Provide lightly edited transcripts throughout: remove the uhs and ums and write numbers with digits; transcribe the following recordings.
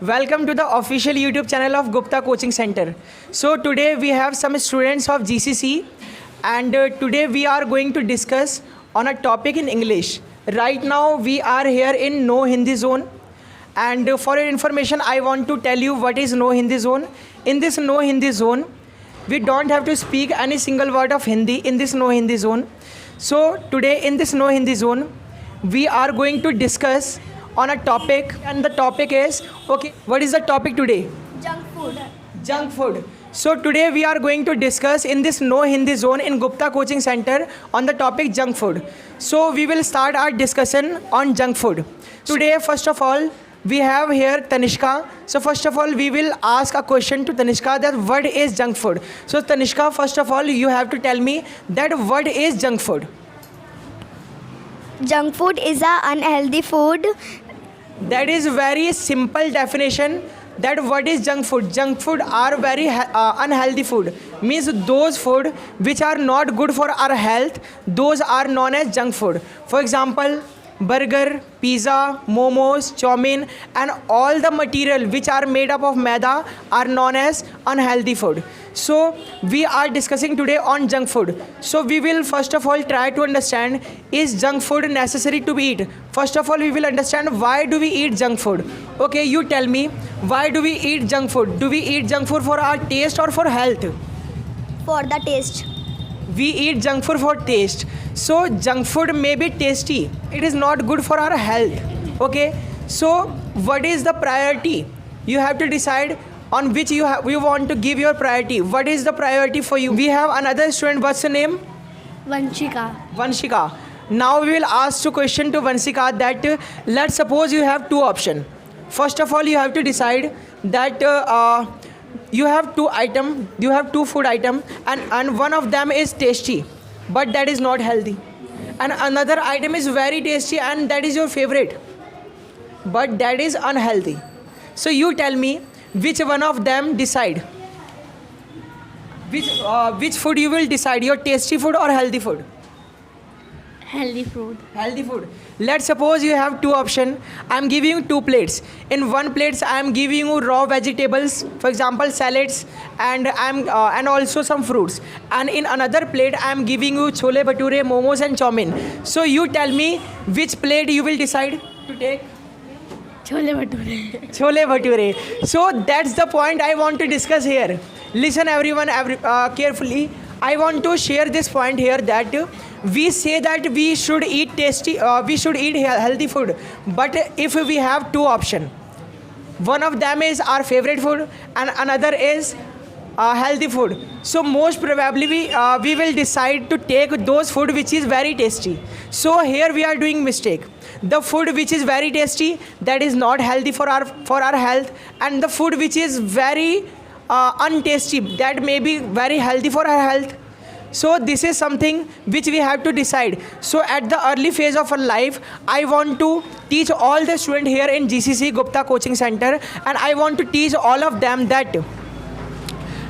Welcome to the official YouTube channel of Gupta Coaching Center. So today we have some students of GCC and today we are going to discuss on a topic in English. Right now we are here in No Hindi Zone and for your information I want to tell you what is No Hindi Zone. In this No Hindi Zone, we don't have to speak any single word of Hindi in this No Hindi Zone. So today in this No Hindi Zone, we are going to discuss on a topic and the topic is, okay, what is the topic today? Junk food. Junk food. So today we are going to discuss in this No Hindi Zone in Gupta Coaching Center on the topic junk food. So we will start our discussion on junk food. Today first of all, we have here Tanishka. So first of all, we will ask a question to Tanishka that what is junk food. So Tanishka, first of all, you have to tell me that what is junk food. Junk food is a unhealthy food. That is very simple definition that what is junk food. Junk food are very unhealthy food. Means those food which are not good for our health, those are known as junk food. For example, burger, pizza, momos, chowmein and all the material which are made up of maida are known as unhealthy food. So we are discussing today on junk food. So we will first of all try to understand, is junk food necessary to be eaten? First of all, we will understand why do we eat junk food. Okay, you tell me, why do we eat junk food? Do we eat junk food for our taste or for health? For the taste. We eat junk food for taste. So junk food may be tasty, it is not good for our health. Okay, so what is the priority? You have to decide on which you want to give your priority. What is the priority for you? We have another student. What's the name? Vanshika. Vanshika. Now we will ask a question to Vanshika that let's suppose you have two options. First of all, you have to decide that you have two food items and one of them is tasty but that is not healthy, and another item is very tasty and that is your favorite but that is unhealthy. So you tell me which one of them decide, which food you will decide, your tasty food or healthy food? Healthy food. Healthy food. Let's suppose you have two options. I am giving you two plates. In one plate I am giving you raw vegetables, for example salads, and and also some fruits. And in another plate I am giving you chole bhature, momos and chowmein. So you tell me which plate you will decide to take. Chole bhature. Chole bhature. So that's the point I want to discuss here. Listen everyone carefully. I want to share this point here that we say that we should eat healthy food, but if we have two options, one of them is our favorite food and another is healthy food, so most probably we will decide to take those food which is very tasty. So here we are doing mistake. The food which is very tasty, that is not healthy for our health, and the food which is very untasty, that may be very healthy for our health. So this is something which we have to decide. So at the early phase of our life, I want to teach all the students here in GCC Gupta Coaching Center, and I want to teach all of them that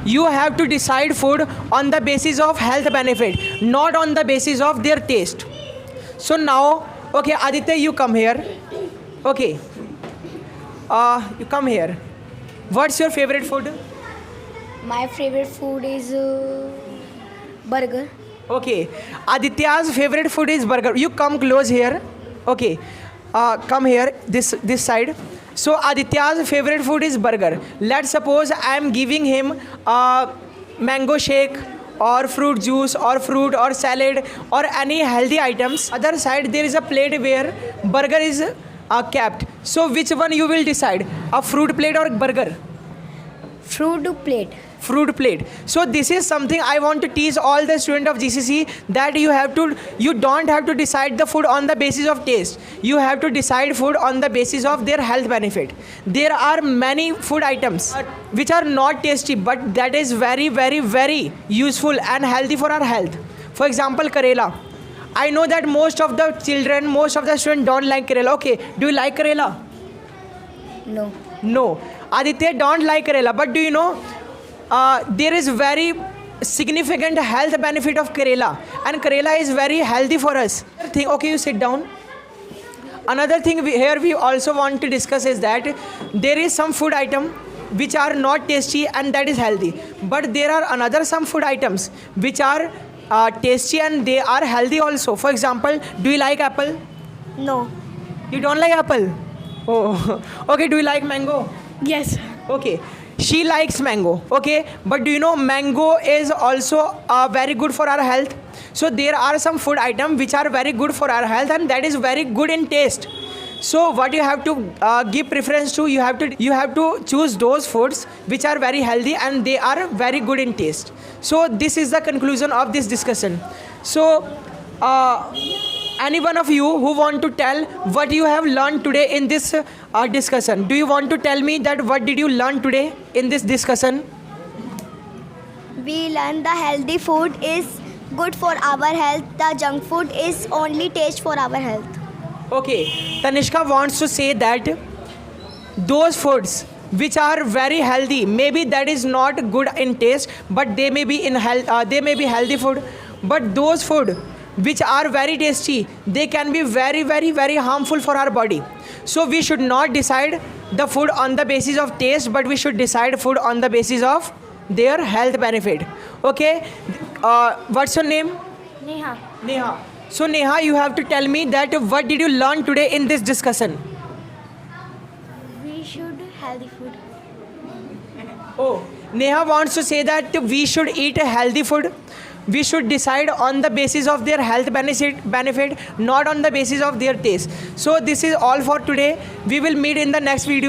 you have to decide food on the basis of health benefit, not on the basis of their taste. So now, okay, Aditya, you come here. Okay, you come here. What's your favorite food? My favorite food is burger. Okay, Aditya's favorite food is burger. You come close here. Okay, come here, this side. So Aditya's favorite food is burger. Let's suppose I am giving him mango shake or fruit juice or fruit or salad or any healthy items. Other side there is a plate where burger is kept. So which one you will decide? A fruit plate or burger? Fruit plate. Fruit plate. So this is something I want to teach all the students of GCC, that you don't have to decide the food on the basis of taste. You have to decide food on the basis of their health benefit. There are many food items which are not tasty but that is very very very useful and healthy for our health. For example, Karela. I know that most of the students don't like Karela. Okay, do you like Karela? No. No. Aditya don't like Karela, but do you know there is very significant health benefit of Karela, and Karela is very healthy for us. Okay, you sit down. Another thing here we also want to discuss is that there is some food item which are not tasty and that is healthy, but there are another some food items which are tasty and they are healthy also. For example, do you like apple? No. You don't like apple? Oh, okay. Do you like mango? Yes. Okay. She likes mango. Okay. But do you know mango is also very good for our health? So there are some food items which are very good for our health and that is very good in taste. So what you have to give preference to, you have to choose those foods which are very healthy and they are very good in taste. So this is the conclusion of this discussion. So any one of you who want to tell what you have learned today in this discussion, do you want to tell me that what did you learn today in this discussion? We learn the healthy food is good for our health. The junk food is only taste for our health. Okay, Tanishka wants to say that those foods which are very healthy, maybe that is not good in taste, but they may be in health. They may be healthy food, but those food which are very tasty, they can be very, very, very harmful for our body. So we should not decide the food on the basis of taste, but we should decide food on the basis of their health benefit. Okay, what's your name? Neha. Neha. So Neha, you have to tell me that what did you learn today in this discussion? We should healthy food. Oh, Neha wants to say that we should eat a healthy food. We should decide on the basis of their health benefit, not on the basis of their taste. So this is all for today. We will meet in the next video.